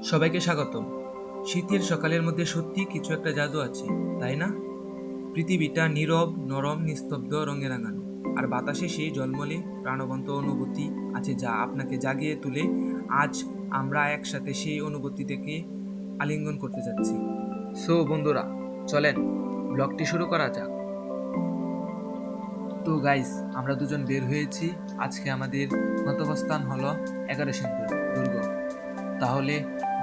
সবাইকে স্বাগতম। শীতের সকালের মধ্যে সত্যি কিছু একটা জাদু আছে, তাই না? পৃথিবীটা নীরব, নরম, নিস্তব্ধ, রঙে রাঙানো, আর বাতাসে সেই জলমলে প্রাণবন্ত অনুভূতি আছে যা আপনাকে জাগিয়ে তুলে। আজ আমরা একসাথে সেই অনুভূতি থেকে আলিঙ্গন করতে যাচ্ছি। সো বন্ধুরা, চলেন ব্লগটি শুরু করা যাক। তো গাইস, আমরা দুজন বের হয়েছি। আজকে আমাদের গন্তব্যস্থান হলো 11 সিন্ধুর দুর্গ। তাহলে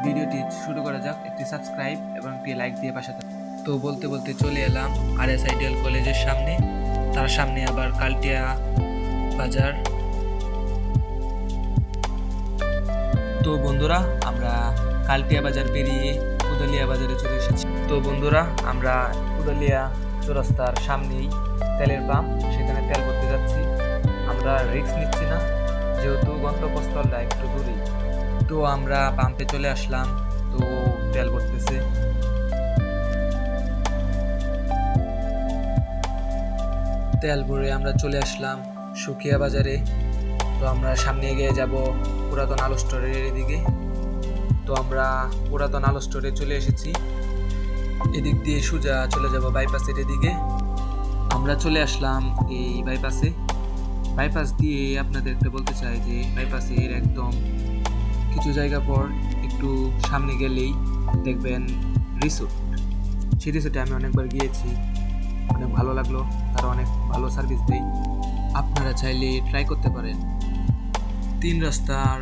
ভিডিওটি শুরু করা যাক। একটি সাবস্ক্রাইব এবং একটি লাইক দিয়ে পাশে থাকুন। তো বলতে বলতে চলে এলাম RS আইডিয়াল কলেজের সামনে, তার সামনে আবার কালটিয়া বাজার। তো বন্ধুরা, আমরা কালটিয়া বাজার পেরিয়ে উদালিয়া বাজারে চলে এসেছি। তো বন্ধুরা, আমরা উদালিয়া চৌরাস্তার সামনেই তেলের পাম্প, সেখানে তেল ভরতে যাচ্ছি। আমরা রিস্ক নিচ্ছি না, যেহেতু গন্তব্যস্থলটা একটু দূরেই। তো আমরা পাম্পে চলে আসলাম। তো তেল ভরতেছে। তেল ভরে আমরা চলে আসলাম সুখিয়া বাজারে। তো আমরা সামনে এগিয়ে যাব পুরাতন আলো স্টোরের এদিকে। তো আমরা পুরাতন আলো স্টোরে চলে এসেছি। এদিক দিয়ে সোজা চলে যাব বাইপাসের এদিকে। আমরা চলে আসলাম এই বাইপাসে। বাইপাস দিয়ে আপনাদেরকে বলতে চাই যে বাইপাসের একদম কিছু জায়গা পর একটু সামনে গেলেই দেখবেন রিসোর্ট। সেই রিসোর্টে আমি অনেকবার গিয়েছি, অনেক ভালো লাগলো। তারা অনেক ভালো সার্ভিস দেয়, আপনারা চাইলে ট্রাই করতে পারেন। 3 রাস্তার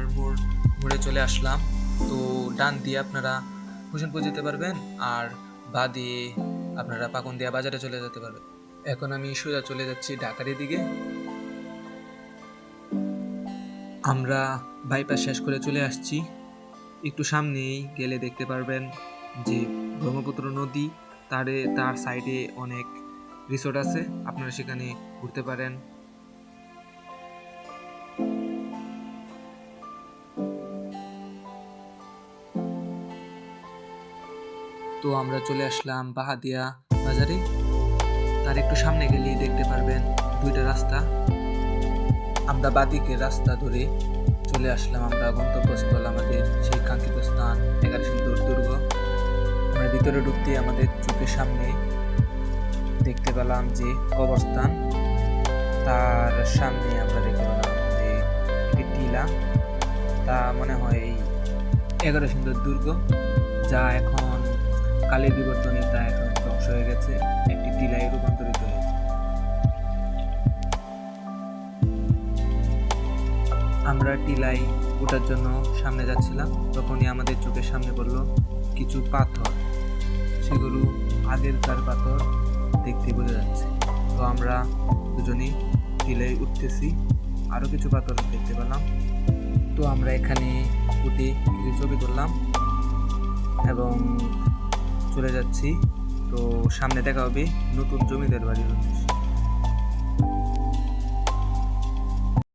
মোড়ে চলে আসলাম। তো ডান দিয়ে আপনারা হোসেনপুর যেতে পারবেন, আর বা দিয়ে আপনারা পাকুন্দিয়া বাজারে চলে যেতে পারবেন। এখন আমি সোজা চলে যাচ্ছি ঢাকার দিকে। আমরা বাইপাস শেষ করে চলে আসছি। একটু সামনেই গেলে দেখতে পারবেন যে ব্রহ্মপুত্র নদী, তার সাইডে অনেক রিসোর্ট আছে, আপনারা সেখানে ঘুরতে পারেন। তো আমরা চলে আসলাম বাহাদিয়া বাজারে। তার একটু সামনে গেলে দেখতে পারবেন 2টা রাস্তা। আমরা বাদিকের রাস্তা ধরে চলে আসলাম আমরা গন্তব্যস্থল, আমাদের সেই কাঙ্ক্ষিত স্থান 11 সিন্ধুর দুর্গ। আমরা ভিতরে ঢুকতে আমাদের চোখের সামনে দেখতে পেলাম যে কবরস্থান, তার সামনে আমরা দেখতে পেলাম যে একটি টিলা। তা মনে হয় এই 11 সিন্ধুর দুর্গ, যা এখন কালের বিবর্তনে তা এখন ধ্বংস হয়ে গেছে, একটি টিলায় রূপান্তরিত হয়েছে। আমরা টিলাই ওঠার জন্য সামনে যাচ্ছিলাম, তখনই আমাদের চোখের সামনে পড়লো কিছু পাথর। সেগুলো আগেরকার পাথর দেখতে বোঝা যাচ্ছে। তো আমরা দুজনেই টিলাই উঠতেছি, আরো কিছু পাথর দেখতে পেলাম। তো আমরা এখানে উঠে কিছু ছবি তুললাম এবং চলে যাচ্ছি। তো সামনে দেখা হবে নতুন জমিদার বাড়ির উদ্দেশ্যে।